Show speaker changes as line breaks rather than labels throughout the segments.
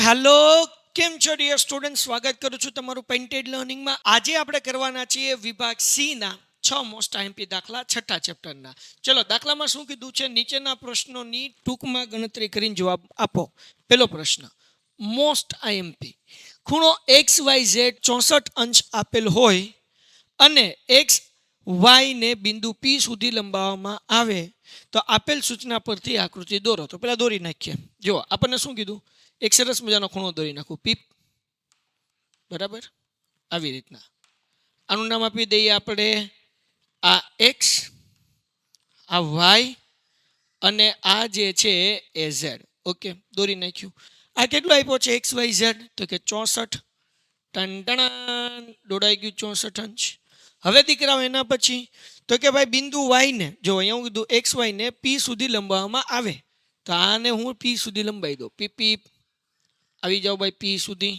Hello, કેમ છો dear student? સ્વાગત કરું છું તમારું પેન્ટેડ લર્નિંગમાં. આજે આપણે કરવાના છીએ વિભાગ સી ના 6 મોસ્ટ આઈએમપી દાખલા છઠ્ઠા ચેપ્ટરના. ચલો, દાખલામાં શું કીધું છે? નીચેના પ્રશ્નોની ટૂંકમાં ગણતરી કરીને જવાબ આપો. પહેલો પ્રશ્ન, મોસ્ટ આઈએમપી, ખૂણો XYZ 64 અંશ આપેલ હોય અને એક્સ વાય ને બિંદુ પી સુધી લંબાવવામાં આવે તો આપેલ સૂચના પરથી આકૃતિ દોરો. તો પેલા દોરી નાખીએ. જો આપણને શું કીધું? એક સરસ મજાનો ખૂણો દોરી નાખું, પીપ, બરાબર, આવી રીતના. આનું નામ આપી દઈએ આપણે આ એક્સ, આ વાય અને આ જે છે એ ઝેડ. ઓકે, દોરી નાખ્યું. આ કેટલું આપ્યો છે એક્સ વાય ઝેડ? તો કે 64. ટન દોડાઈ ગયું 64 અંશ. હવે દીકરાઓ એના પછી તો કે ભાઈ બિંદુ વાય ને, જો અહીંયા હું કીધું એક્સ વાય ને પી સુધી લંબાવવામાં આવે તો આને હું પી સુધી લંબાઈ દઉં. પી પી આવી જાઓ ભાઈ પી સુધી.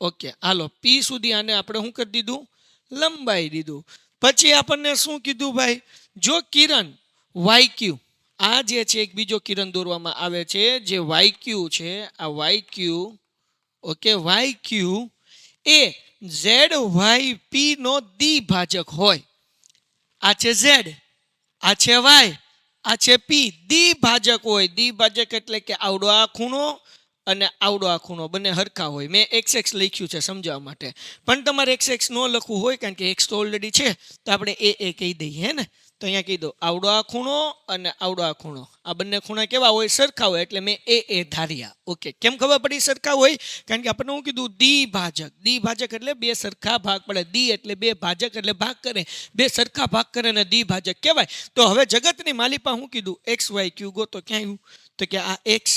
ઓકે, હાલો, પી સુધી આને આપણે શું કરી દીધું? લંબાઈ દીધું. પછી આપણને શું કીધું ભાઈ? જો કિરણ વાય ક્યુ, આ જે છે એક બીજો કિરણ દોરવામાં આવે છે જે વાય ક્યુ છે, આ Y Q, okay, Y Q એ ઝેડ વાય પી નો દ્વિભાજક હોય. આ છે ઝેડ, આ છે વાય, આ છે પી. દ્વિભાજક હોય. દ્વિભાજક એટલે કે આવડો આ ખૂણો અને આવડો આ ખૂણો બંને હરખા હોય. મેં એક્સ એક્સ લખ્યું છે સમજાવવા માટે, પણ તમારે એક્સ એક્સ ન લખવું હોય કારણ કે એક્સ તો ઓલરેડી છે તો આપણે એ કહી દઈએ, હે ને? તો અહીંયા કહી દો આવડો આ ખૂણો અને આવડો આ ખૂણો, આ બંને ખૂણા કેવા હોય? સરખા હોય. એટલે મેં એ ધાર્યા. ઓકે, કેમ ખબર પડી સરખા હોય? કારણ કે આપણને શું કીધું? દ્વિભાજક. દ્વિભાજક એટલે બે સરખા ભાગ પડે. દ્વિ એટલે બે, ભાજક એટલે ભાગ કરે. બે સરખા ભાગ કરે ને દ્વિભાજક કહેવાય. તો હવે જગતની માલિપા શું કીધું? એક્સ વાય ક્યુ ગોતો. ક્યાં આવ્યું? તો કે આ એક્સ,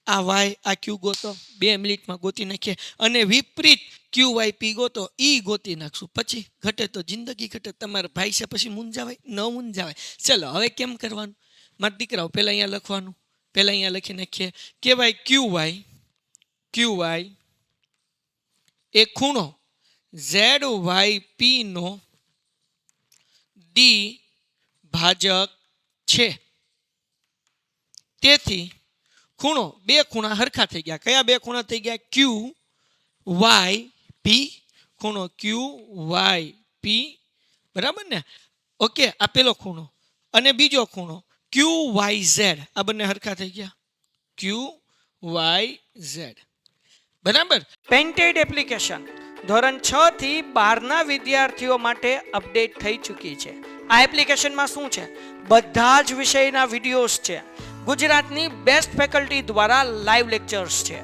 આ વાય, આ ક્યુ ગોતો. 2 મિનિટમાં ગોતી નાખીએ. અને વિપરીત ક્યુ વાય પી ગોતો, ઈ ગોતી નાખશું. પછી ઘટે તો જિંદગી ઘટે. તમારા ભાઈ છે પછી મૂંઝાવાય? ન મૂંઝાવાય. ચલો, હવે કેમ કરવાનું મારા દીકરાઓ? પહેલાં અહીંયા લખવાનું. પહેલાં અહીંયા લખી નાખીએ કે ભાઈ ક્યુ વાય એ ખૂણો ઝેડ વાય પી નો દ્વિભાજક છે. તેથી ખૂણો, બે ખૂણા હરખા થઈ ગયા. કયા બે ખૂણા થઈ ગયા? Q Y P. ખૂણો ક્યુ વાય પી, બરાબર ને? ઓકે, આ પેલો ખૂણો અને બીજો ખૂણો ક્યુ વાય ઝેડ, આ બંને હરખા થઈ ગયા. ક્યુ વાય ઝેડ, બરાબર. પેન્ટેડ એપ્લિકેશન ધોરણ 6 થી 12ના વિદ્યાર્થીઓ માટે અપડેટ થઈ ચૂકી છે. આ એપ્લિકેશનમાં શું છે? બધા જ વિષયના વિડીયોઝ છે. ગુજરાતની બેસ્ટ ફેકલ્ટી દ્વારા લાઈવ લેક્ચર્સ છે.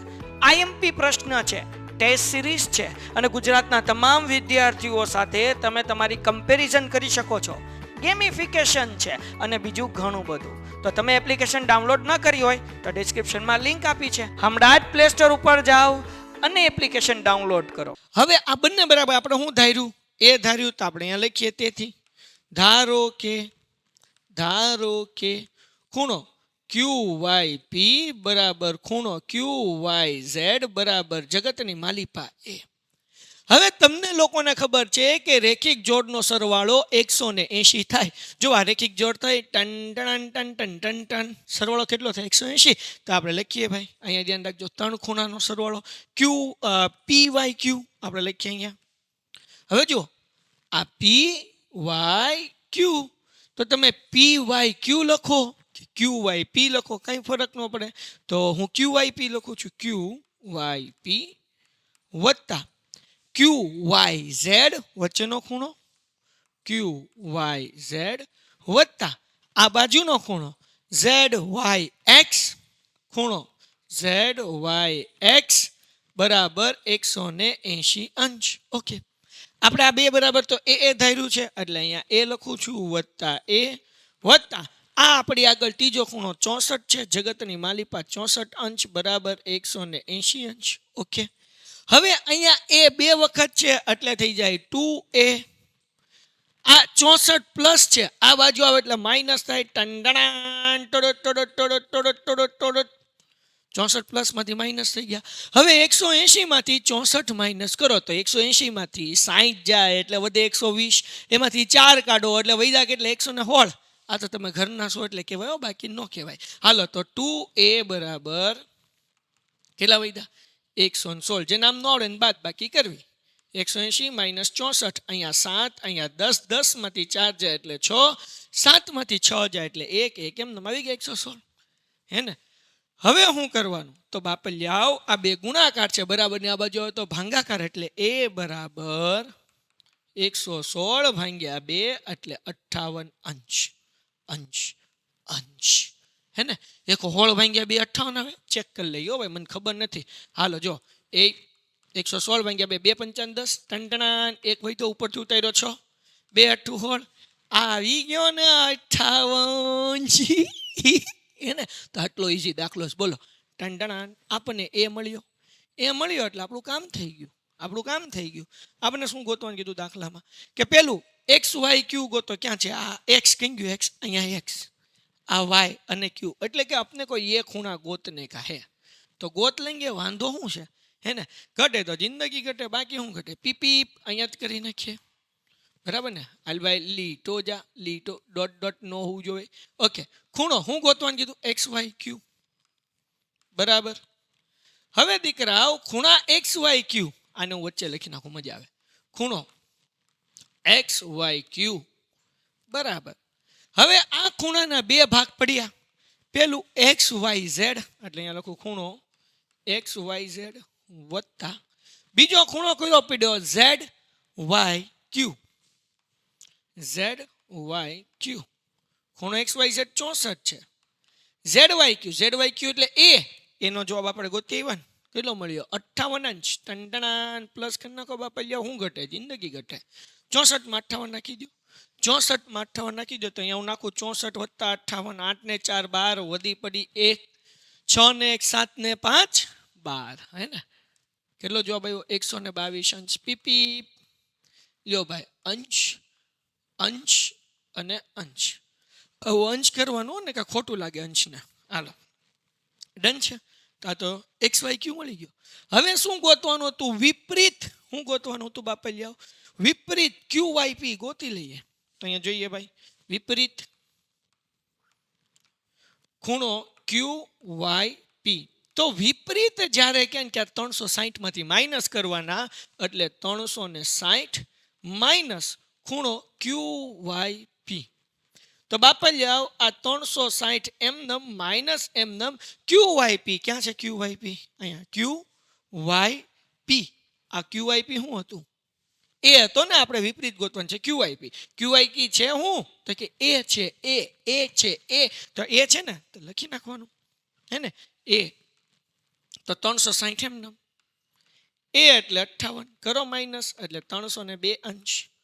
આઈએમપી પ્રશ્ન છે, ટેસ્ટ સિરીઝ છે અને ગુજરાતના તમામ વિદ્યાર્થીઓ સાથે તમે તમારી કમ્પેરિઝન કરી શકો છો. ગેમિફિકેશન છે અને બીજું ઘણું બધું. તો તમે એપ્લિકેશન ડાઉનલોડ ન કરી હોય તો ડિસ્ક્રિપ્શનમાં લિંક આપી છે. હમણાં જ પ્લે સ્ટોર ઉપર જાઓ અને એપ્લિકેશન ડાઉનલોડ કરો. હવે આ બંને બરાબર આપણે શું ધાર્યું? એ ધાર્યું તો આપણે અહીંયા લખીએ. તેથી ધારો કે ખૂણો ક્યુ વાય પી બરાબર ખૂણો ક્યુ વાય ઝેડ બરાબર જગતની માલિપા એ. હવે તમને લોકોને ખબર છે કે રેખિક જોડનો સરવાળો 180 થાય. જો આ રેખિક જોડ થાય ton ton ton ton ton ton, સરવાળો કેટલો થાય? 180. તો આપણે લખીએ ભાઈ, અહીંયા ધ્યાન રાખજો, 3 ખૂણાનો સરવાળો ક્યુ પી વાય ક્યુ આપણે લખીએ અહીંયા. હવે જો આ પી વાય ક્યુ, તો તમે પી વાય ક્યુ લખો કે ક્યુ વાય પી લખો, કંઈ ફરક ન પડે. તો હું ક્યુ વાય પી લખું છું, ક્યુ વાય પી વત્તા ક્યુ વાય ઝેડ, વચ્ચેનો ખૂણો ક્યુ વાય ઝેડ વત્તા આ બાજુનો ખૂણો ઝેડ વાય એક્સ, ખૂણો ઝેડ વાય એક્સ બરાબર 180 અંશ. ઓકે, આપણે આ બે બરાબર તો એ ધાર્યું છે એટલે અહીંયા એ લખું છું વત્તા એ વત્તા આ આપણી આગળ ત્રીજો ખૂણો 64 છે, જગતની માલિપા 64 અંશ બરાબર 180 અંશ. ઓકે, હવે અહીંયા એ બે વખત છે એટલે થઈ જાય 2a. આ 64 પ્લસ છે, આ બાજુ આવે એટલે માઇનસ થાય. ટંડણાન ટોડો ટોડો ટોડો ટોડો ટોડો ટોડો, 64 પ્લસ માંથી માઇનસ થઈ ગયા. હવે 180 માંથી 64 માઇનસ કરો તો 180 માંથી 60 જાય એટલે વધે 120. એમાંથી 4 કાઢો એટલે વધ્યા કેટલે? 116. આ તો તમે ઘરના છો એટલે કહેવાય, બાકી ન કહેવાય. હાલો, તો 2a બરાબર કેટલા વધ્યા? 116 જે નામ ન આવડે ને બાદ બાકી કરવી 180 માઇનસ 64 અહીંયા 7 અહીંયા 10 10 માંથી 4 જાય એટલે 6 7 માંથી 6 જાય એટલે 1 1 એમ આવી ગયા 116 હે ને હવે શું કરવાનું તો બાપલ્યાઓ આ બે ગુણાકાર છે બરાબર ની આ બાજુ આવે તો ભાંગાકાર એટલે a બરાબર 116 ભાંગ્યા 2 એટલે 58 અંશ અંશ અંશ હે ને એક હોળ ભાંગ્યા 2 58 આવે ચેક કરી લઈએ ભાઈ મને ખબર નથી હાલો જો એ 116 ભાંગ્યા 2 2 55 10 ટંટણા એક હોય તો ઉપરથી ઉતાર્યો 6 2 8 હોળ આવી ગયો ને 58 હે ને તો આટલો ઈઝી દાખલો છે બોલો ટંટણા આપણને એ મળ્યો એટલે આપણું કામ થઈ ગયું આપણે શું ગોતવાનું કીધું દાખલામાં કે પેલું એક્સ વાય ક્યુ ગોતો ક્યાં છે આ એક્સ કઈ ગયું એક્સ અહીંયા એક્સ આ વાય અને ક્યુ એટલે કે આપણે કોઈ એ ખૂણા ગોતને કા હે તો ગોત લેંગે વાંધો શું છે હે ને ઘટે તો જિંદગી ઘટે બાકી શું ઘટે પીપી અહીંયા જ કરી નાખીએ બરાબર ને હાલભાઈ લીટો ડોટ નો હોવું જોઈએ ઓકે ખૂણો હું ગોતવાનું કીધું એક્સ વાય ક્યુ બરાબર હવે દીકરાઓ ખૂણા એક્સ વાય ક્યુ આને હું વચ્ચે લખી નાખું મજા આવે ખૂણો એક્સ વાય ક્યુ બરાબર હવે આ ખૂણાના બે ભાગ પડ્યા પેલું એક્સ વાય ઝેડ એટલે અહીંયા લખું ખૂણો એક્સ વાય ઝેડ વત્તા બીજો ખૂણો કયો પડ્યો ઝેડ વાય ક્યુ ખૂણો એક્સ વાય ઝેડ 64 છે ઝેડ વાય ક્યુ એટલે એનો જવાબ આપણે ગોતી આવ્યા ને કેટલો મળ્યો 58 અંશ ટંટણાન પ્લસ કરી નાખો બાપા શું ઘટે જિંદગી ઘટે 64 માં 58 નાખી દો 64 માં 58 નાખી દો તો અહીંયા હું નાખું 64 વત્તા 58 8 ને 4 12 વધી પડી 1 6 ને 1 7 ને 5 12 હે ને કેટલો જવાબ આવ્યો 122 અંશ પીપી લ્યો ભાઈ અંશ અને અંશ અંશ કરવાનો ને કે ખોટું લાગે અંશને હાલો ડન છે તો એક્સ વાય ક્યુ મળી ગયો હવે શું ગોતવાનું હતું વિપરીત શું ગોતવાનું હતું બાપલિયાઓ વિપરીત ક્યુ વાય પી ગોતી લઈએ તો અહીંયા જોઈએ ભાઈ વિપરીત ખૂણો ક્યુ વાય પી તો વિપરીત જ્યારે કે 360 માંથી માઇનસ કરવાના એટલે 360 માઇનસ ખૂણો ક્યુ વાય પી તો બાપલિયાઓ આ 360 એમનમ માઇનસ એમનમ ક્યુ વાય પી ક્યાં છે ક્યુ વાય પી અહીંયા ક્યુ વાય પી આ ક્યુ વાય પી શું હતું એ હતો ને આપણે વિપરીત ગોતવાનું છે ક્યુ વાય પી છે હું તો કે એ છે એ તો એ છે ને તો લખી નાખવાનું હે ને એ તો 360 એમનમ એ એટલે 58 કરો માઇનસ એટલે 302 અંશ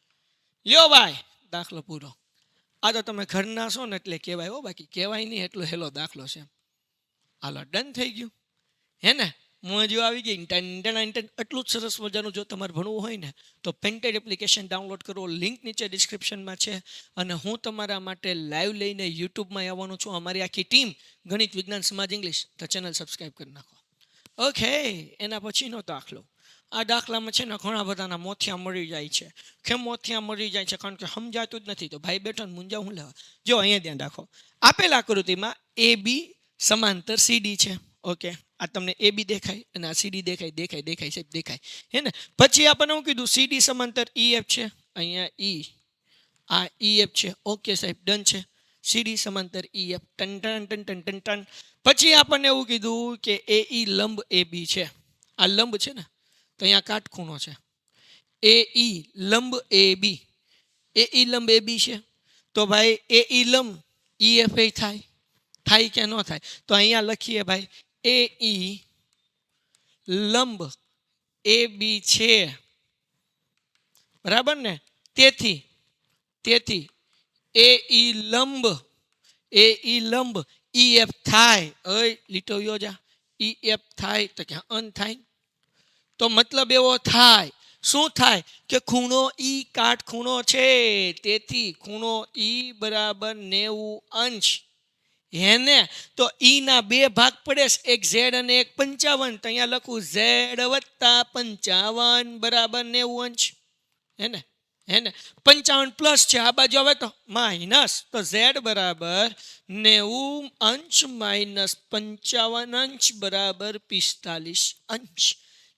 લ્યો ભાઈ દાખલો પૂરો આ તો તમે ઘરના છો ને એટલે કહેવાય હો બાકી કહેવાય નહીં એટલો હેલો દાખલો છે હાલો ડન થઈ ગયું હે ને મોજો આવી ગઈ એટલું જ સરસ મજાનું જો તમારે ભણવું હોય ને તો પેન્ટેડ એપ્લિકેશન ડાઉનલોડ કરો લિંક નીચે ડિસ્ક્રિપ્શનમાં છે અને હું તમારા માટે લાઈવ લઈને યુટ્યુબમાં આવવાનું છું અમારી આખી ટીમ ગણિત વિજ્ઞાન સમાજ ઇંગ્લિશ તો ચેનલ સબસ્ક્રાઈબ કરી નાખો ઓકે એના પછીનો દાખલો આ દાખલામાં છે ને ઘણા બધાના મોથિયા મળી જાય છે કેમ મોથિયા મળી જાય છે કારણ કે સમજાતું જ નથી તો ભાઈ બેઠો ને મુંજા હું લેવા જો અહીંયા ધ્યાન રાખો આપેલ આકૃતિમાં એ બી સમાંતર સીડી છે ઓકે આ તમને એ બી દેખાય અને આ સીડી દેખાય સાહેબ દેખાય હે ને પછી આપણને હું કીધું સીડી સમાંતર ઈ એફ છે અહીંયા ઈ આ ઈ એફ છે ઓકે સાહેબ ડન છે સીડી સમાંતર ઈ એફ ટન પછી આપણને એવું કીધું કે એ ઈ લંબ એ બી છે આ લંબ છે ને તો અહીંયા કાટખૂણો છે એ ઈ લંબ એ બી છે તો ભાઈ એ ઈ લંબ ઈ એફ એ થાય કે ન થાય તો અહીંયા લખીએ ભાઈ એ ઈ લંબ એ બી છે બરાબર ને તેથી એ ઈ લંબ ઈ એફ થાય ઓય લીટો યોજા ઈ એફ થાય તો કે અન થાય તો મતલબ એવો થાય શું થાય કે ખૂણો ઈ કાટખૂણો છે તેથી ખૂણો ઈ બરાબર 90 અંશ હેને તો ઈ ના બે ભાગ પડે એક ઝેડ અને એક 55 તો અહીંયા લખું ઝેડ વત્તા 55 બરાબર 90 અંશ હે હે ને 55 પ્લસ છે, આ બાજુ આવે તો માઇનસ, તો ઝેડ બરાબર 90 અંશ માઇનસ 55 અંશ બરાબર 45 અંશ.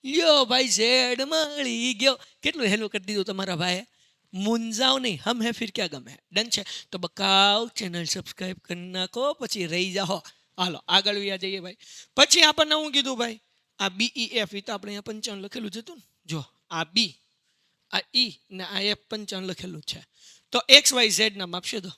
લ્યો ભાઈ ઝેડ મળી ગયો. કેટલું હેલું કરી દીધું તમારા ભાઈએ. મુંજાઓ નહીં, હમ હે ફિર ક્યાં ગમે. ડન છે. તો બકાવ ચેનલ સબસ્ક્રાઈબ કરી નાખો, પછી રહી જાઓ. હાલો આગળ વ્યા જઈએ ભાઈ. પછી આપણને હું કીધું ભાઈ, આ BEF એ તો આપણે અહીંયા 55 લખેલું જ હતું ને. જો આ બી, આ ઈ ને આ એફ 55 લખેલું છે. તો XYZ નામ આપશે તો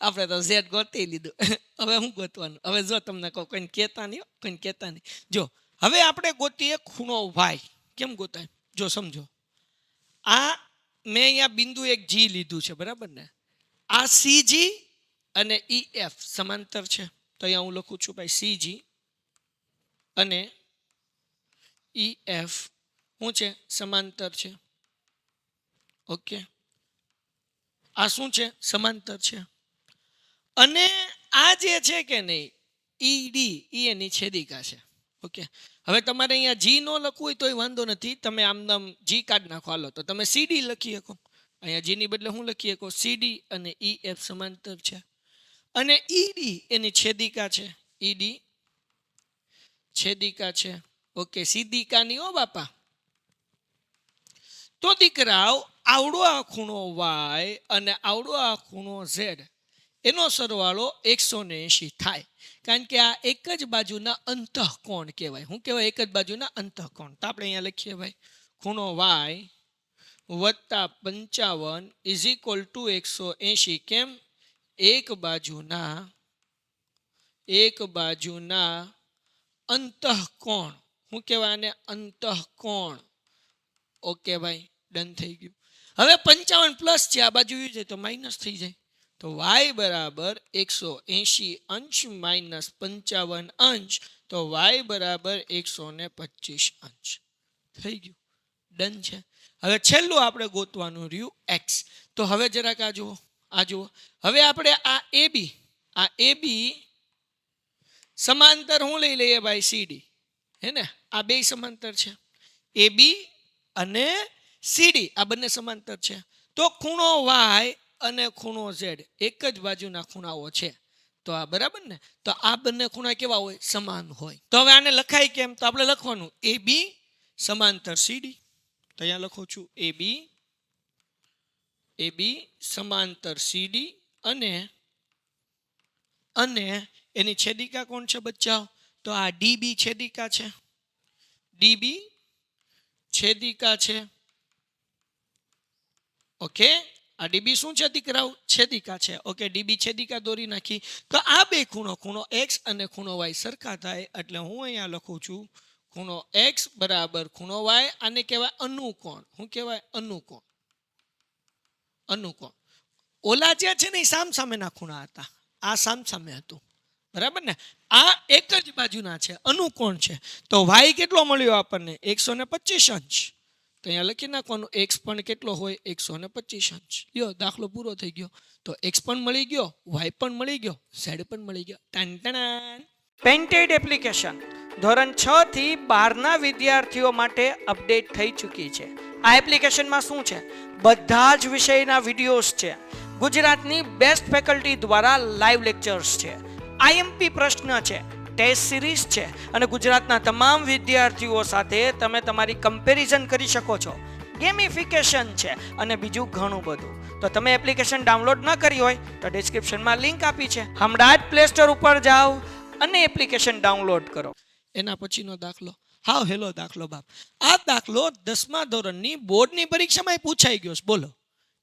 આપણે તો ઝેડ ગોતી લીધું. હવે શું ગોતવાનું? હવે જો તમને કહું, કોઈને કહેતા નહીં, કોઈને કહેતા નહીં. જો હવે આપણે ગોતીએ ખૂણો વાય. કેમ ગોતાય? જો સમજો, આ મેં અહીંયા બિંદુ એક G લીધું છે, બરાબર ને? આ CG અને EF સમાંતર છે, તો અહીંયા હું લખું છું ભાઈ CG અને EF શું છે? સમાંતર છે. ઓકે, આ શું છે? સમાંતર છે. અને આ જે છે કે નહીં, ED એ એની છેદિકા છે. ઓકે, હવે તમારે અહીંયા G નો લખવું હોય તોય વાંધો નથી, તમે આમ G કાઢી નાખો. હાલો તો તમે CD લખી શકો. અહીંયા G ની બદલે હું લખી શકો? CD અને EF સમાંતર છે અને ED એની છેદિકા છે. ED છેદિકા છે. ઓકે, સીધિકા નહીં હો બાપા. તો દીકરાઓ આવડો આ ખૂણો Y અને આવડો આ ખૂણો Z એનો સરવાળો 180 થાય, કારણ કે આ એક જ બાજુના અંતઃકોણ કહેવાય. શું કહેવાય? એક જ બાજુના અંતઃકોણ. તો આપણે અહીંયા લખીએ ભાઈ, ખૂણો Y વત્તા 55 ઇઝ ઇક્વલ ટુ 180. કેમ? એક બાજુના અંતઃકોણ. શું કહેવાય આને? અંતઃકોણ. ઓકે ભાઈ, ડન થઈ ગયું. હવે 55 પ્લસ છે, આ બાજુ જાય તો માઇનસ થઈ જાય. તો Y બરાબર 180 અંશ માઇનસ 55 અંશ, તો Y બરાબર 125 અંશ થઈ ગયું. ડન છે. હવે છેલ્લું આપણે ગોતવાનું રહ્યું X. તો હવે જરાક આ જુઓ. હવે આપણે આ AB સમાંતર હું લઈ લઈએ ભાઈ CD, હે ને? આ બે સમાંતર છે. AB અને CD આ બંને સમાંતર છે. તો ખૂણો Y અને ખૂણો Z એક જ બાજુના ખૂણાઓ છે. તો આ બરાબર ને? તો આ બંને ખૂણા કેવા હોય? સમાન હોય. તો હવે આને લખાય કેમ? તો આપણે લખવાનું AB સમાંતર CD. તો અહીંયા લખું છું AB સમાંતર CD અને એની છેદિકા કોણ છે બચ્ચાઓ? તો આ DB છેદિકા છે. DB છેદિકા છે. ઓકે, આ DB શું છે દીકરાઓ? છેદિકા છે. ઓકે, DB છેદિકા દોરી નાખી. તો આ બે ખૂણો X અને ખૂણો Y સરખા થાય, એટલે હું અહીંયા લખું છું ખૂણો X બરાબર ખૂણો Y. આને કહેવાય અનુકોણ. શું કહેવાય? અનુકોણ. ઓલા જે છે ને એ સામસામેના ખૂણા હતા, આ સામસામે હતું, બરાબર ને? આ એક જ બાજુના છે, અનુકોણ છે. તો Y કેટલો મળ્યો આપણને? 125 અંશ. તો અહીંયા લખી નાખવાનું X પણ કેટલો હોય? 125 અંશ. લ્યો, દાખલો પૂરો થઈ ગયો. તો X પણ મળી ગયો, Y પણ મળી ગયો, Z પણ મળી ગયો. પેન્ટેડ એપ્લિકેશન ધોરણ 6 થી 12ના વિદ્યાર્થીઓ માટે અપડેટ થઈ ચૂકી છે. આ એપ્લિકેશનમાં શું છે? બધા જ વિષયના વિડીયોઝ છે. ગુજરાતની બેસ્ટ ફેકલ્ટી દ્વારા લાઈવ લેક્ચર્સ છે. IMP પ્રશ્ન છે, ટેસ્ટ સિરીઝ છે અને ગુજરાતના તમામ વિદ્યાર્થીઓ સાથે તમે તમારી કમ્પેરિઝન કરી શકો છો. ગેમિફિકેશન છે અને બીજું ઘણું બધું. તો તમે એપ્લિકેશન ડાઉનલોડ ન કરી હોય તો ડિસ્ક્રિપ્શનમાં લિંક આપી છે, હમણાં જ પ્લે સ્ટોર ઉપર જાઓ અને એપ્લિકેશન ડાઉનલોડ કરો. એના પછીનો દાખલો, હાવ હેલો દાખલો બાપ. આ દાખલો 10મા ધોરણની બોર્ડની પરીક્ષામાં પૂછાઈ ગયો છે. બોલો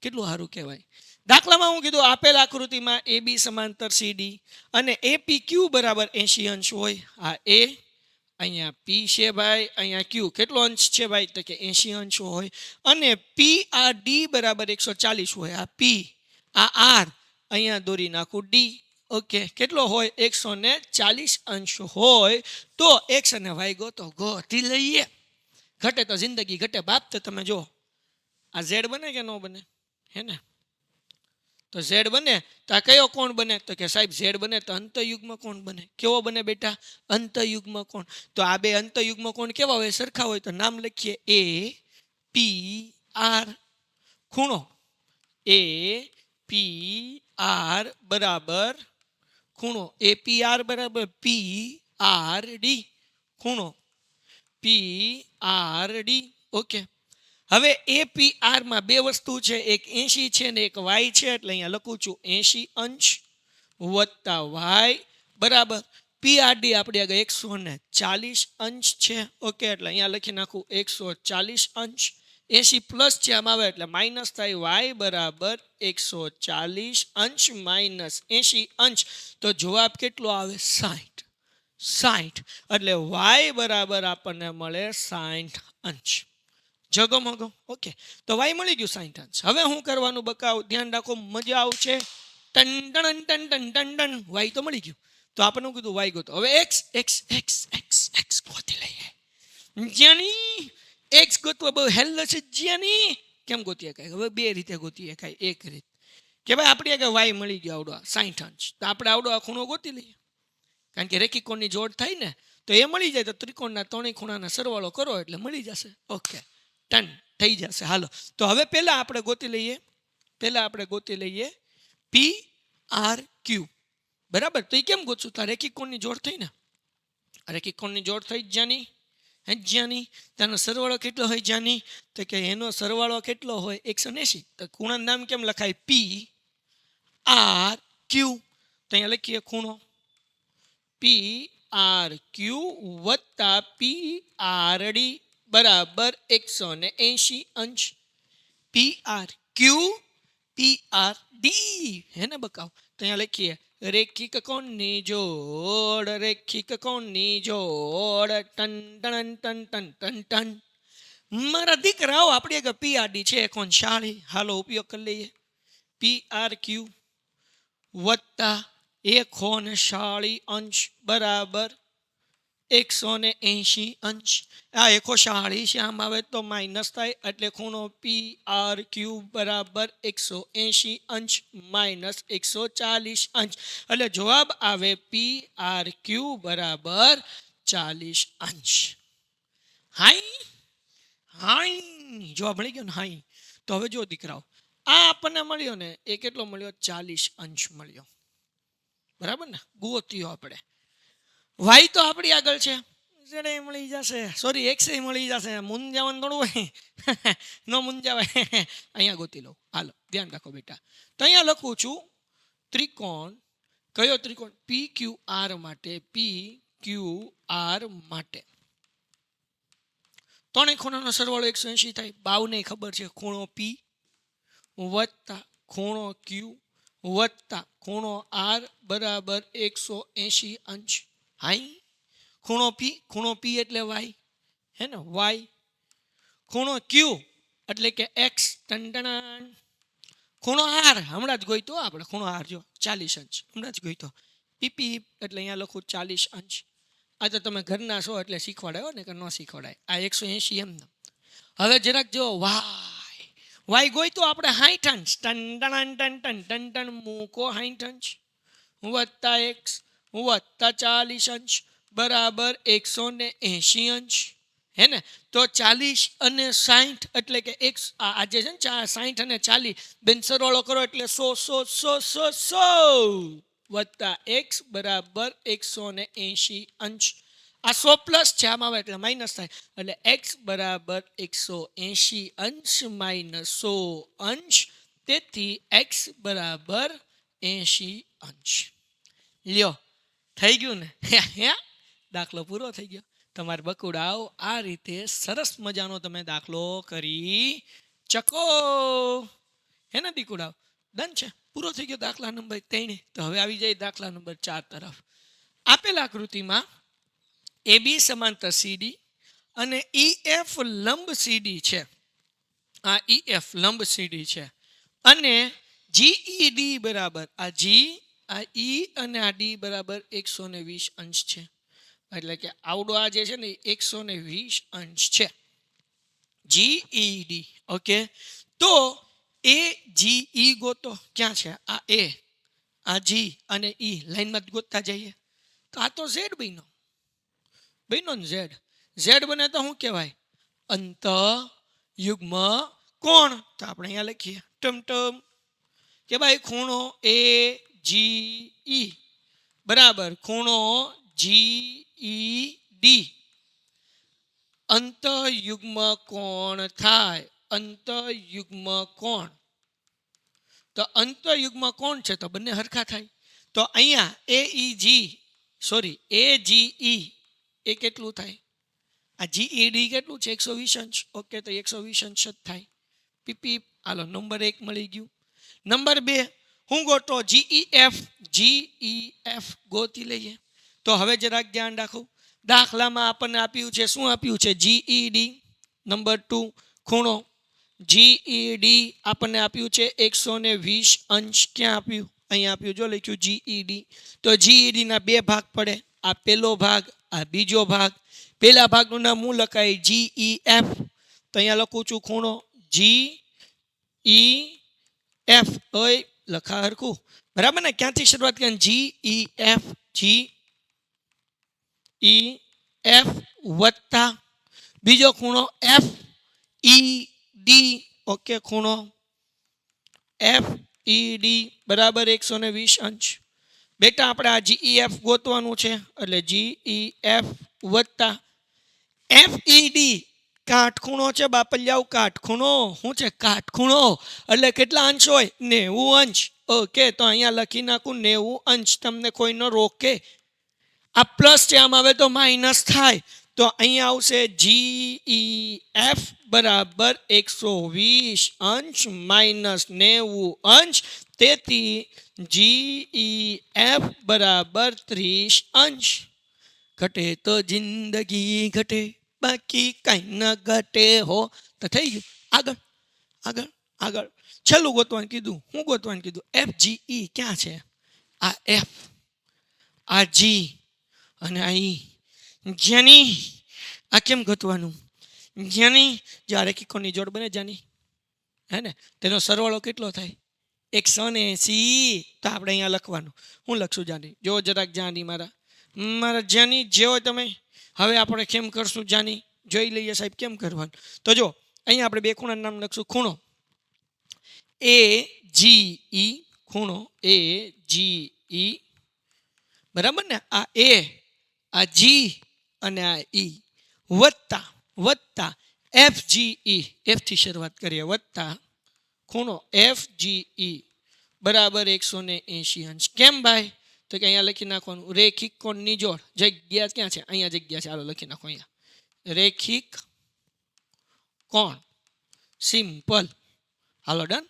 કેટલું સારું કહેવાય. દાખલામાં હું કીધું, આપેલ આકૃતિમાં AB સમાંતર CD અને APQ બરાબર 80 અંશ હોય. આ A, અહીંયા P છે ભાઈ, અહીંયા Q કેટલો અંશ છે ભાઈ? તો કે 80 અંશ હોય. અને PRD બરાબર 140 હોય. આ P, આ R, અહીંયા દોરી નાખું D. ઓકે, કેટલો હોય? 140 અંશ હોય. તો X અને Y ગોતી લઈએ. ઘટે તો જિંદગી ઘટે બાપ. તો તમે જો આ Z બને કે ન બને? હે ને? તો Z બને તો આ કયો કોણ બને? તો કે સાહેબ Z બને તો અંતયુગ્મ કોણ બને. કેવો બને બેટા? અંતયુગ્મ કોણ. તો આ બે અંતયુગ્મ કોણ કેવા હોય? સરખા હોય. તો નામ લખીએ A P R. ખૂણો એ પી આર બરાબર ખૂણો APR બરાબર PRD ખૂણો PRD. ઓકે, હવે APR માં બે વસ્તુ છે, એક 80 છે ને એક y છે, એટલે અહીંયા લખું છું 80 અંશ વત્તા y બરાબર PRD આપણી આગળ 140 અંશ છે. ઓકે, એટલે અહીંયા લખી નાખું 140 અંશ. 80 પ્લસ છે આમ આવે એટલે માઇનસ થાય, y બરાબર 140 અંશ માઇનસ 80 અંશ. તો જવાબ કેટલો આવે? 60. એટલે y બરાબર આપણને મળે 60 અંશ. જગમગો. ઓકે, તો y મળી ગયું 60 અંશ. હવે હું કરવાનું બકાવ ધ્યાન રાખો, મજા આવશે. Ton ton ton ton ton ton y તો મળી ગયું. તો આપણને કીધું y ગોતો. હવે x ગોતી લઈએ. જ્યાંની x ગોતવા બહુ હેલ્લો છે. જ્યાંની કેમ ગોતી શકાય? હવે બે રીતે ગોતી શકાય. એક રીત કે ભાઈ આપણી આગળ y મળી ગયો આવડો 60 અંશ, તો આપણે આવડો આ ખૂણો ગોતી લઈએ. કારણ કે રેખીકોણની જોડ થાય ને તો એ મળી જાય, તો ત્રિકોણના ત્રણેય ખૂણાના સરવાળો કરો એટલે મળી જશે. ઓકે, ટન થઈ જશે. હાલો, તો હવે પહેલા આપણે ગોતી લઈએ PRQ બરાબર. તો એ કેમ ગોતશું? તો રેખીકોણની જોડ થઈ ને, રેખીકોણની જોડ થઈ જ્યાંની તેનો સરવાળો કેટલો હોય? જ્યાંની તો કે એનો સરવાળો કેટલો હોય? 180. તો ખૂણાનું નામ કેમ લખાય? PRQ. તો અહીંયા લખીએ ખૂણો PRQ વત્તા PRD બરાબર 180 અંશ. PRQ PRD હે ને બકાવ. તો અહીંયા લખીએ રેખિક કોણની જોડ ton ton ton ton ton ton. મારા દીકરાઓ આપણી આગળ PRD છે, કોણ શાળી. હાલો ઉપયોગ કરી લઈએ. PRQ વત્તા 140 અંશ બરાબર 180 અંશ. આ 140 શ્યામ આવે તો માઇનસ થાય, એટલે ખૂણો PRQ બરાબર 180 અંશ માઇનસ 140 અંશ. એટલે જવાબ આવે PRQ બરાબર 40 અંશ. હાઈ જવાબ મળી ગયો ને? હાઈ. તો હવે જો દીકરાઓ, આ આપણને મળ્યો ને, એ કેટલો મળ્યો? 40 અંશ મળ્યો. બરાબર ને? ગોત્યો આપણે. વાય તો આપણી આગળ છે, ઝેડ મળી જશે, સોરી એક્સ મળી જશે. મૂંઝાવાનું થોડું હોય ન મૂંઝાવાય. અહીંયા ગોતી લો. હાલો ધ્યાન રાખો બેટા. તો અહીંયા લખું છું ત્રિકોણ. કયો ત્રિકોણ? PQR માટે. PQR માટે ત્રણેય ખૂણાનો સરવાળો 180 થાય. બાવને ખબર છે, ખૂણો P વત્તા ખૂણો Q વત્તા ખૂણો R બરાબર 180 અંશ. હાઈ, ખૂણો P એટલે y હે ને, y. ખૂણો Q એટલે કે x. ટંટણ. ખૂણો R હમણાં જ ગોઈતો આપણે. ખૂણો R જો 40 અંશ હમણાં જ ગોઈતો. PP એટલે અહીંયા લખું 40 અંશ. આ તો તમે ઘરના છો એટલે શીખવાડાયો ને, કે ન શીખવાડાય. આ 180 એમ. હવે જરાક જો વાય ગોઈતો આપણે 60 અંશ. Ton ton ton ton ton ton મૂકો 60 અંશ વત્તા x વત્તા 40 અંશ બરાબર 180 અંશ હે ને. તો 40 અને 60 એટલે કે x આજે છે ને 60 અને 40 બેન સરવાળો કરો એટલે 100 વત્તા x બરાબર 180 અંશ. આ 100 પ્લસ છે, આમાં આવે એટલે માઇનસ થાય, એટલે x બરાબર 180 અંશ માઇનસ 100 અંશ. તેથી x બરાબર 80 અંશ. લ્યો થઈ ગયું ને? દાખલો પૂરો થઈ ગયો. તમારે બકુડાઓ આ રીતે સરસ મજાનો તમે દાખલો કરી ચકો હે ને દીકુડાઓ? ડન છે, પૂરો થઈ ગયો દાખલા નંબર 3. તો હવે આવી જાય દાખલા નંબર 4 તરફ. આપેલા આકૃતિમાં AB સમાંતર CD અને EF લંબ CD છે. આ EF લંબ CD છે અને GED બરાબર આ G આ E અને આ D બરાબર 120 અંશ છે. એટલે કે આવડો આ જે છે ને 120 અંશ છે. GED. ઓકે, તો AGE ગોતો. ક્યાં છે? આ A, આ G અને E લાઈનમાં જ ગોતતા જઈએ. તો આ તો Z બન્યો ને. Z બને તો શું કહેવાય? અંત યુગ્મ કોણ. તો આપણે અહીંયા લખીએ ટમટમ કે ભાઈ ખૂણો એ જી ઈ બરાબર ખૂણો જી ઈ ડી અંતયુગ્મ કોણ થાય. અંતયુગ્મ કોણ, તો અંતયુગ્મ કોણ છે તો બંને હરખા થાય. તો અહીંયા એ ઈ જી સોરી એ જી ઈ એ કેટલું થાય? આ જીઈડી કેટલું છે? 120 અંશ. ઓકે, તો 120 અંશ જ થાય. પીપી હાલો નંબર 1 મળી ગયું. નંબર 2 હું ગોતો જીઈએફ ગોતી લઈએ. તો હવે જરાક ધ્યાન રાખો. દાખલામાં આપણને આપ્યું છે શું આપ્યું છે? જીઈડી. નંબર 2 ખૂણો જીઈડી આપણને આપ્યું છે 120 અંશ. ક્યાં આપ્યું? અહીંયા આપ્યું, જો લખ્યું જીઈડી. તો જીઈડી ના બે ભાગ પડે, આ પહેલો ભાગ, આ બીજો ભાગ. પહેલા ભાગનું નામ હું લખાય જીઈએફ, તો અહીંયા લખું છું ખૂણો જીઈએફ. ઓય લખા હરખું બરાબર ને? ક્યાંથી શરૂઆત કરી? જીઈએફ. જીઈએફ વત્તા બીજો ખૂણો એફ ઈડી. ઓકે, ખૂણો એફ ઈડી બરાબર 120 અંશ. બેટા આપણે આ જીઈએફ ગોતવાનું છે એટલે જીઈએફ વત્તા એફઈડી કાટખૂણો છે બાપલિયાઓ. કાટખૂણો શું છે? કાટખૂણો એટલે કેટલા અંશ હોય? 90 અંશ. ઓકે, તો અહીંયા લખી નાખું 90 અંશ. તમને કોઈ ન રોકે. આ પ્લસ છે, આમ આવે તો માઇનસ થાય. તો અહીંયા આવશે જીઈએફ બરાબર 120 અંશ માઇનસ 90 અંશ. તેથી જીઈએફ બરાબર 30 અંશ. ઘટે તો જિંદગી ઘટે, બાકી કઈ ન ઘટે હો. તો થઈ ગયું. આગળ આગળ આગળ છેલ્લું ગોતવાનું કીધું. હું ગોતવાનું કીધું? એફ જીઈ ક્યાં છે? આ એફ, આ જી અને આ ઈ. જ્યાંની આ કેમ ગોતવાનું? જ્યાંની જ્યારે કિકોની જોડ બને જાની, હે ને, તેનો સરવાળો કેટલો થાય? 180. તો આપણે અહીંયા લખવાનું. હું લખશું જાની? જો જરાક જાની મારા જ્યાંની જેવો તમે. હવે આપણે કેમ કરશું જાની? જોઈ લઈએ સાહેબ કેમ કરવાનું. તો જો અહીંયા આપણે બે ખૂણાનું નામ લખશું. ખૂણો એ જી ઈ, ખૂણો એ જી ઈ બરાબર ને? આ એ, આ જી અને આ ઈ વત્તા વત્તા એફ જીઈ. એફ થી શરૂઆત કરીએ. વત્તા ખૂણો એફ જીઈ બરાબર 180 અંશ. કેમ ભાઈ? તો કે અહીંયા લખી નાખવાનું રેખિક કોણની જોડ. જગ્યા ક્યાં છે? અહીંયા જગ્યા છે. હાલો લખી નાખો અહીંયા રેખિક કોણ. સિમ્પલ. હાલો ડન.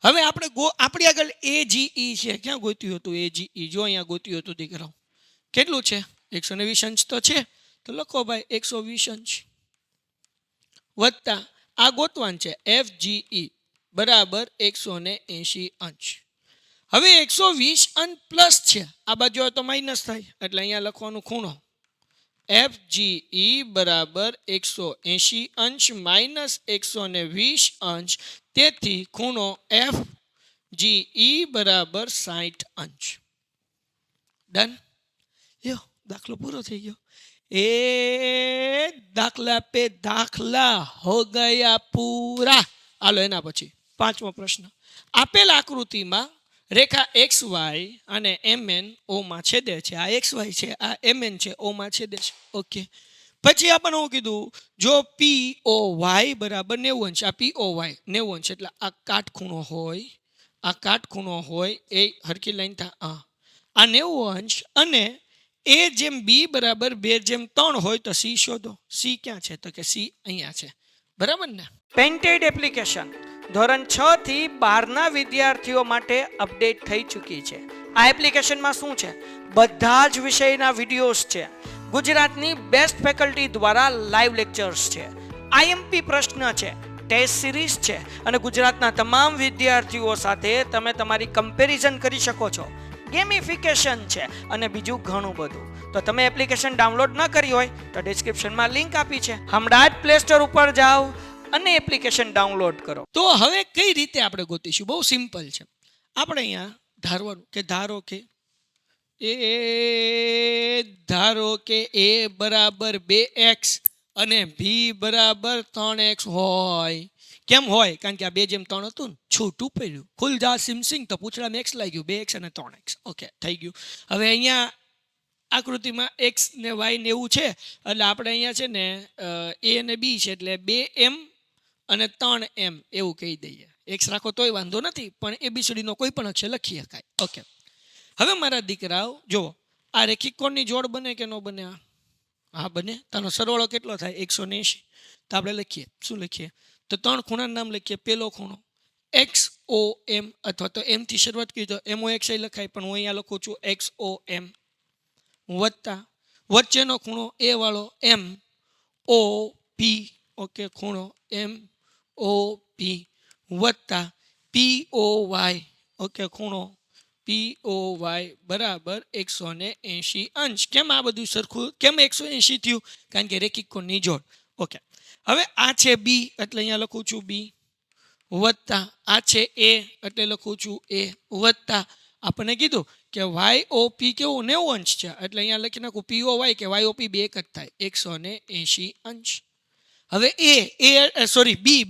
હવે આપણે આપણી આગળ એ જીઈ છે. ક્યાં ગોત્યું હતું એ જીઈ? જો અહીંયા ગોત્યું હતું દીકરાઓ. કેટલું છે? 120 અંશ તો છે. તો લખો ભાઈ 120 અંશ વત્તા આ ગોતવાન છે એફ જીઈ બરાબર 180 અંશ. હવે 120 અંશ પ્લસ છે, આ બાજુ તો માઇનસ થાય એટલે અહીંયા લખવાનું ખૂણો એફ જીઈ બરાબર 180 અંશ માઇનસ 120 અંશ. તેથી ખૂણો એફ જીઈ બરાબર 60 અંશ. ડન. યો દાખલો પૂરો થઈ ગયો. એ દાખલા पे દાખલા હો ગયા પૂરા. હાલો એના પછી પાંચમો પ્રશ્ન. આપેલ આકૃતિમાં રેખા XY અને MN O માં છેદે છે. આ XY છે, આ MN છે, O માં છેદે છે. ઓકે, પછી આપણને હું કીધું જો POY બરાબર 90 અંશ. આ POY 90 અંશ એટલે આ કાટખૂણો હોય, આ કાટખૂણો હોય એ હરકી લાઈન થાય. આ 90 અંશ અને એ જેમ બી બરાબર 2:3 હોય તો સી શોધો. સી ક્યાં છે? તો કે સી અહીંયા છે. બરાબર ને? પેન્ટેડ એપ્લિકેશન ધોરણ 6 થી 12ના વિદ્યાર્થીઓ માટે અપડેટ થઈ ચૂકી છે. આ એપ્લિકેશનમાં શું છે? બધા જ વિષયના વિડીયોઝ છે. ગુજરાતની બેસ્ટ ફેકલ્ટી દ્વારા લાઈવ લેક્ચર્સ છે. આઈએમપી પ્રશ્ન છે, ટેસ્ટ સિરીઝ છે અને ગુજરાતના તમામ વિદ્યાર્થીઓ સાથે તમે તમારી કમ્પેરિઝન કરી શકો છો. ગેમિફિકેશન છે અને બીજું ઘણું બધું. તો તમે એપ્લિકેશન ડાઉનલોડ ન કરી હોય તો ડિસ્ક્રિપ્શનમાં લિંક આપી છે. હમણાં જ પ્લે સ્ટોર ઉપર જાઓ અને એપ્લિકેશન ડાઉનલોડ કરો. તો હવે કઈ રીતે આપણે ગોતીશું? બહુ સિમ્પલ છે. આપણે અહીંયા ધારવાનું કે ધારો કે એ બરાબર 2x અને b બરાબર 3x હોય. કેમ હોય? કારણ કે આ 2:3 હતું ને, છૂટું પડ્યું. ખુલ જા સિમસિંગ તો પૂછડામાં x લાગ્યું, 2x અને 3x. ઓકે, થઈ ગયું. હવે અહીંયા આકૃતિમાં x ને y ને એવું છે, એટલે આપણે અહીંયા છે ને a અને b છે, એટલે 2m અને 3m એવું કહી દઈએ. x રાખો તોય વાંધો નથી, પણ ABCD નો કોઈ પણ અક્ષર લખી શકાય. ઓકે, હવે મારા દીકરાઓ જુઓ, આ રેખિક કોણની જોડ બને કે ન બને? હા બને. તેનો સરવાળો કેટલો થાય? 180. તો આપણે લખીએ, શું લખીએ? તો 3 ખૂણાનું નામ લખીએ. પહેલો ખૂણો XOM, અથવા તો m થી શરૂઆત કરી તો MOXI લખાય, પણ હું અહીંયા લખું છું XOM, વત્તા વચ્ચેનો ખૂણો A વાળો MOP, ઓકે, ખૂણો MOP, વત્તા POY, ઓકે, ખૂણો POY બરાબર 180 અંશ. કેમ આ બધું સરખું? કેમ 180 થયું? કારણ કે રેખિક કોણની જોડ. ઓકે, હવે આ છે B, એટલે અહીંયા લખું છું B, વત્તા આ છે A, એટલે લખું છું A, વત્તા આપણને કીધું કે YOP કેવું 90 અંશ છે, એટલે અહીંયા લખી નાખું POY કે YOP 2 એક જ થાય, 180 અંશ. હવે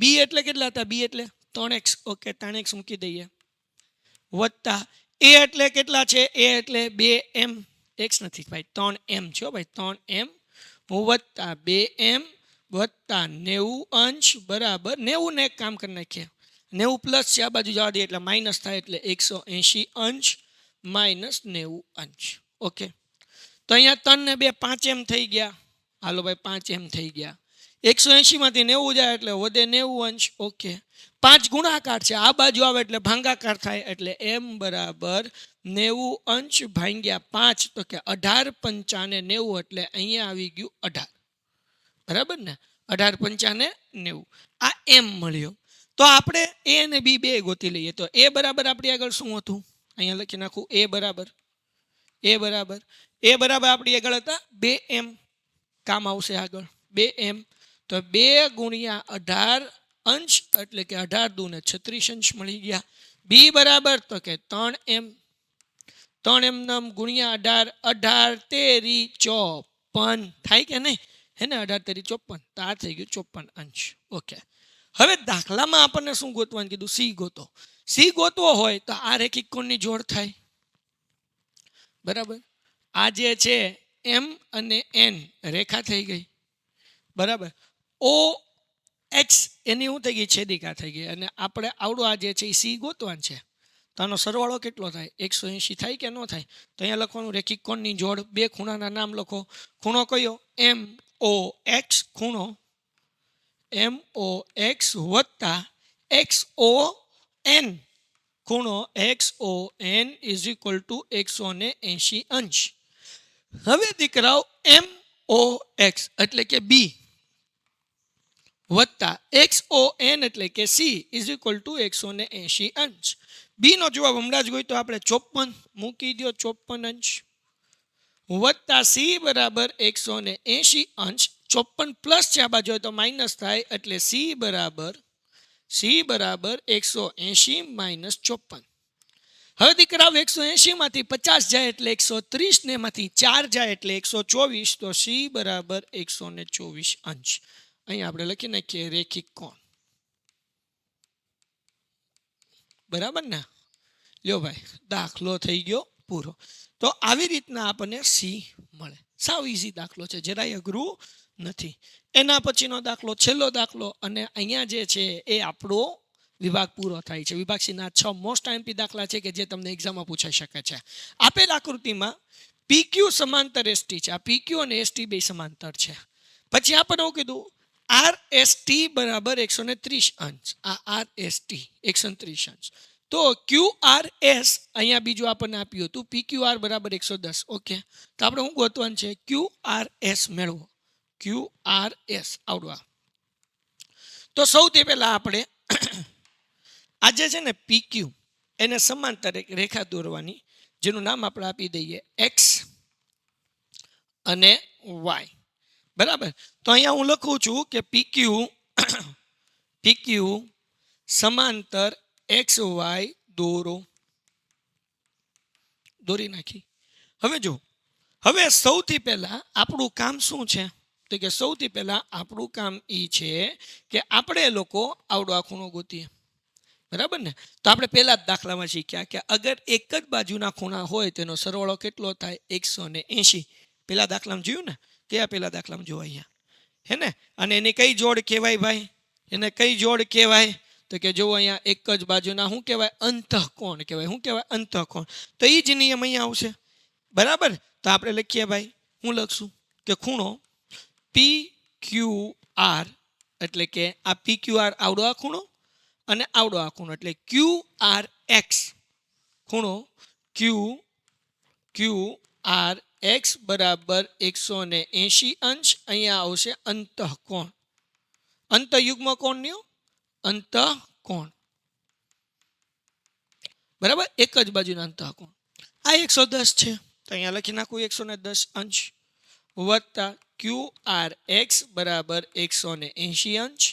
B એટલે કેટલા હતા? B એટલે 3x, ઓકે, 3x મૂકી દઈએ, વત્તા A એટલે કેટલા છે? A એટલે 2m, x નથી ભાઈ, 3m છે ભાઈ, 3m, વત્તા 2m વત્તા 90 અંશ બરાબર 90 ને એક કામ કરી નાખીએ, 90 પ્લસ છે, આ બાજુ જવા દઈએ એટલે માઇનસ થાય, એટલે 180 અંશ માઇનસ 90 અંશ. ઓકે, તો અહીંયા 3 ને 2 5m થઈ ગયા. હાલો ભાઈ, 5m થઈ ગયા. 180 માંથી 90 જાય એટલે વધે 90 અંશ. ઓકે, 5 ગુણાકાર છે, આ બાજુ આવે એટલે ભાંગાકાર થાય, એટલે m બરાબર 90 અંશ ભાંગ્યા 5, તો કે 18 પંચાને 90, એટલે અહીંયા આવી ગયું 18. બરાબર ને? 18 પંચાને 90, આ m મળ્યો. તો આપણે A અને B બે ગોતી લઈએ. તો A બરાબર આપણી આગળ શું હતું? અહીંયા લખી નાખું A બરાબર આપણી આગળ હતા 2m, કામ આવશે આગળ 2m. તો 2 ગુણ્યા 18 અંશ, એટલે કે 18 દુ ને 36 અંશ મળી ગયા. B બરાબર તો કે 3m, 3m નમ ગુણ્યા 18, 18 તેરી 54 થાય કે નહીં? હે ને? 18 તેરી 54, તો આ થઈ ગયું 54 અંશ. ઓકે, હવે દાખલામાં આપણને શું ગોતવાનું કીધું? C ગોતો. C ગોતવો હોય તો આ રેખિક કોણની જોડ થાય. બરાબર, આ જે છે M અને N રેખા થઈ ગઈ. બરાબર, OX એની શું થઈ ગઈ? છેદિકા થઈ ગઈ. અને આપણે આવડું આ જે છે એ C ગોતવાનું છે. તો આનો સરવાળો કેટલો થાય? 180 થાય કે ન થાય? તો અહીંયા લખવાનું રેખિક કોણની જોડ, બે ખૂણાના નામ લખો. ખૂણો કયો? MOX, ખૂણો MOX વત્તા XON, ખૂણો XON ઇઝ ઇક્વલ ટુ 180 અંશ. હવે દીકરાઓ MOX એટલે કે B વત્તા XON એટલે કે C ઇઝ ઇક્વલ ટુ 180 અંશ. B નો જવાબ હમણાં જ ગયો તો આપણે 54 મૂકી દો, 54 અંશ, વત્તા C બરાબર 180 અંશ. 54 પ્લસ છે, આ બાજુ તો માઇનસ થાય, એટલે C બરાબર 180 માઇનસ 54. હવે દીકરાઓ 180 માંથી 50 જાય એટલે 130, ને એમાંથી 4 જાય એટલે 124, તો C બરાબર 124 અંશ. અહીંયા આપણે લખી નાખીએ રેખિક કોણ. બરાબર ને? લ્યો ભાઈ, દાખલો થઈ ગયો પૂરો. તો આવી રીતના આપણને C મળે. સાવ ઈઝી દાખલો છે, જરાય અઘરું નથી. એના પછીનો દાખલો, છેલ્લો દાખલો, અને અહીંયા જે છે એ આપણો વિભાગ પૂરો થાય છે. વિભાગ C ના 6 મોસ્ટ આઈએમપી દાખલા છે કે જે તમને એક્ઝામમાં પૂછાઈ શકે છે. આપેલ આકૃતિમાં PQ સમાંતર ST છે. આ PQ અને ST બે સમાંતર છે. પછી આપણને એવું કીધું RST બરાબર 130 અંશ. આ RST 130 અંશ. તો QRS અહીંયા બીજું આપણને આપ્યું હતું PQR બરાબર 110. ઓકે, તો આપણે શું ગોતવાનું છે? QRS મેળવો. QRS આવડવા. તો સૌથી પહેલા આપણે આજે છે ને PQ એને સમાંતર એક રેખા દોરવાની, જેનું નામ આપણે આપી દઈએ X અને Y. બરાબર, તો અહીંયા હું લખું છું કે PQ સમાંતર XY દોરી નાખી. હવે જો, હવે સૌથી પહેલા આપણું કામ શું છે? તો કે સૌથી પહેલા આપણું કામ એ છે કે આપણે લોકો આવડો આ ખૂણો ગોતીએ, બરાબર ને? તો આપણે પહેલા જ દાખલામાં શીખ્યા કે અગર એક જ બાજુના ખૂણા હોય તેનો સરવાળો કેટલો થાય? 180. પહેલા દાખલામાં જોયું ને? કયા પહેલા દાખલામાં જોવા અહીંયા, હે ને? અને એની કઈ જોડ કહેવાય ભાઈ? એને કઈ જોડ કહેવાય? તો કે જો અહીંયા એક જ બાજુના શું કહેવાય? અંતઃકોણ કહેવાય. શું કહેવાય? અંતઃકોણ. તો એ જ નિયમ અહીંયા આવશે, બરાબર? તો આપણે લખીએ ભાઈ, હું લખશું કે ખૂણો PQR, એટલે કે આ PQR આવડો આ ખૂણો અને આવડો આ ખૂણો, એટલે QRX ખૂણો QRX બરાબર 180 અંશ. અહીંયા આવશે અંતઃકોણ. અંતઃયુગ્મ કોણ લ્યો, અંતઃકોણ, બરાબર? એક જ બાજુના અંતઃકોણ. આ 110 છે, તો અહીંયા લખી નાખું 110 અંશ વત્તા QRX બરાબર 180 અંશ.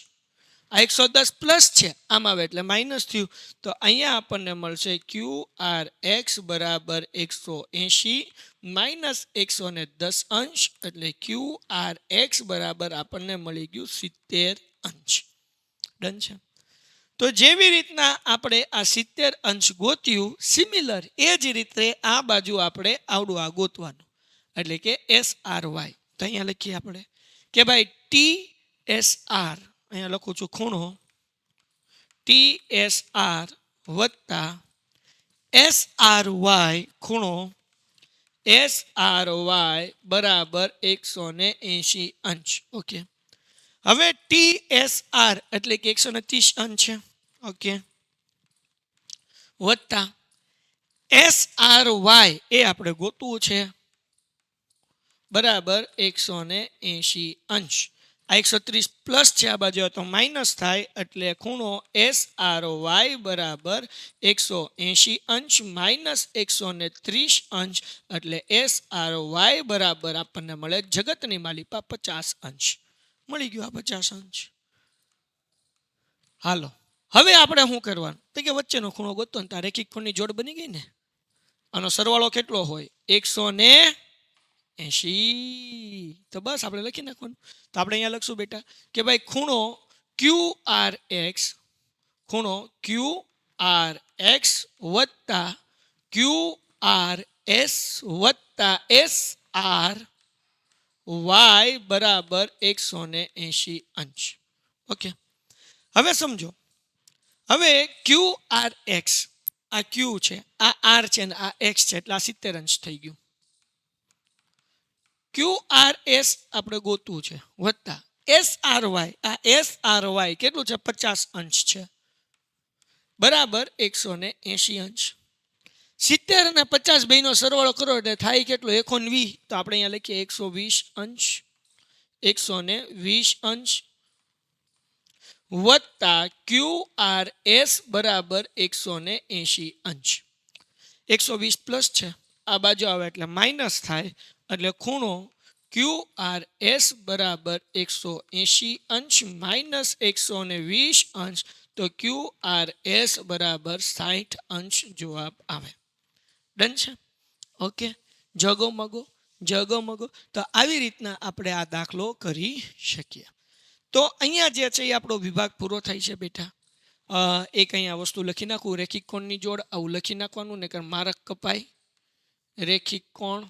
આ 110 પ્લસ છે, આમ આવે એટલે માઇનસ થયું, તો અહીંયા આપણને મળશે QRX બરાબર 180 માઇનસ 110 અંશ, એટલે QRX બરાબર આપણને મળી ગયું 70 અંશ. ડન છે? તો જેવી રીતના આપણે આ 70 અંશ ગોત્યું, સિમિલર એ જ રીતે આ બાજુ આપણે આવડું આ ગોતવાનું, એટલે કે SRY. તો અહીંયા લખીએ આપણે કે ભાઈ TSR, અહીંયા લખું છું ખૂણો TSR વત્તા SRY ખૂણો SRY બરાબર 180 અંશ. ઓકે, હવે TSR એટલે કે 130 અંશ છે, ઓકે, વત્તા SRY એ આપણે ગોતવું છે બરાબર 180 અંશ. આ 130 પ્લસ છે, આ બાજુ તો માઇનસ થાય, એટલે ખૂણો SRY બરાબર 180 અંશ માઇનસ 130 અંશ, એટલે SRY બરાબર આપણને મળે જગતની માલિપા 50 અંશ. મળી ગયું આ 50 અંશ. હાલો, હવે આપણે શું કરવાનું? તો કે વચ્ચેનો ખૂણો ગોતો ને ત્યાં રેખિક ખૂણની જોડ બની ગઈ ને. આનો સરવાળો કેટલો હોય? 180. તો બસ આપણે લખી નાખવાનું. તો આપણે અહીંયા લખશું બેટા કે ભાઈ ખૂણો QRX વત્તા QRS વત્તા SRY બરાબર 180 અંશ. ઓકે, હવે સમજો, હવે QRX આ Q છે, આ R છે ને આ X છે, એટલે આ 70 અંશ થઈ ગયું. QRS આપણે ગોતવું છે વત્તા SRY, આ SRY કેટલું છે? 50 અંશ છે બરાબર 180 અંશ. 70 અને 50 બેનો સરવાળો કરો એટલે થાય કેટલો? 120. તો આપણે અહીંયા લખીએ 120 અંશ, 120 અંશ વત્તા QRS બરાબર 180 અંશ. 120 પ્લસ છે, આ બાજુ આવે એટલે માઇનસ થાય, એટલે ખૂણો QRS બરાબર 180 અંશ માઇનસ 120 અંશ, તો QRS બરાબર 60 અંશ જવાબ આવે. ડન છે? ઓકે, જગો મગો. તો આવી રીતના આપણે આ દાખલો કરી શકીએ. તો અહીંયા જે છે એ આપણો વિભાગ પૂરો થાય છે બેટા. એક અહીંયા વસ્તુ લખી નાખું, રેખિક કોણની જોડ, આવું લખી નાખવાનું, ને કારણ મારક કપાય, રેખિક કોણ.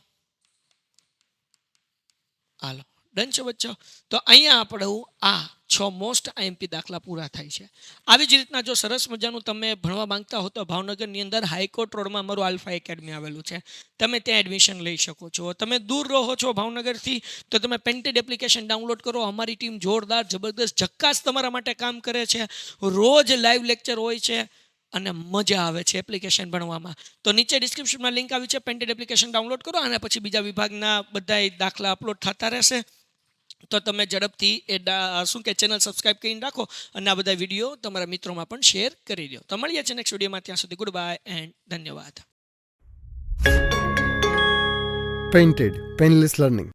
હાલો, ડન છે બચ્ચા? તો અહીંયા આપણું આ 6 મોસ્ટ IMP દાખલા પૂરા થાય છે. આવી જ રીતના જો સરસ મજાનું તમે ભણવા માંગતા હો તો ભાવનગરની અંદર હાઈકોર્ટ રોડમાં અમારું આલ્ફા એકેડમી આવેલું છે, તમે ત્યાં એડમિશન લઈ શકો છો. તમે દૂર રહો છો ભાવનગરથી તો તમે પેન્ટેડ એપ્લિકેશન ડાઉનલોડ કરો. અમારી ટીમ જોરદાર જબરદસ્ત ઝક્કાસ તમારા માટે કામ કરે છે. રોજ લાઈવ લેક્ચર હોય છે અને મજા આવે છે એપ્લિકેશન ભણવામાં. તો નીચે ડિસ્ક્રિપ્શનમાં લિંક આવી છે, પેન્ટેડ એપ્લિકેશન ડાઉનલોડ કરો, અને પછી બીજા વિભાગના બધા દાખલા અપલોડ થતા રહેશે. તો તમે ઝડપથી એ ચેનલ સબસ્ક્રાઇબ કરીને રાખો, અને આ બધા વિડીયો તમારા મિત્રોમાં પણ શેર કરી દો. તો મળીએ છીએ નેક્સ્ટ વિડીયોમાં. ત્યાં સુધી ગુડ બાય એન્ડ ધન્યવાદ.
Painted Painless Learning.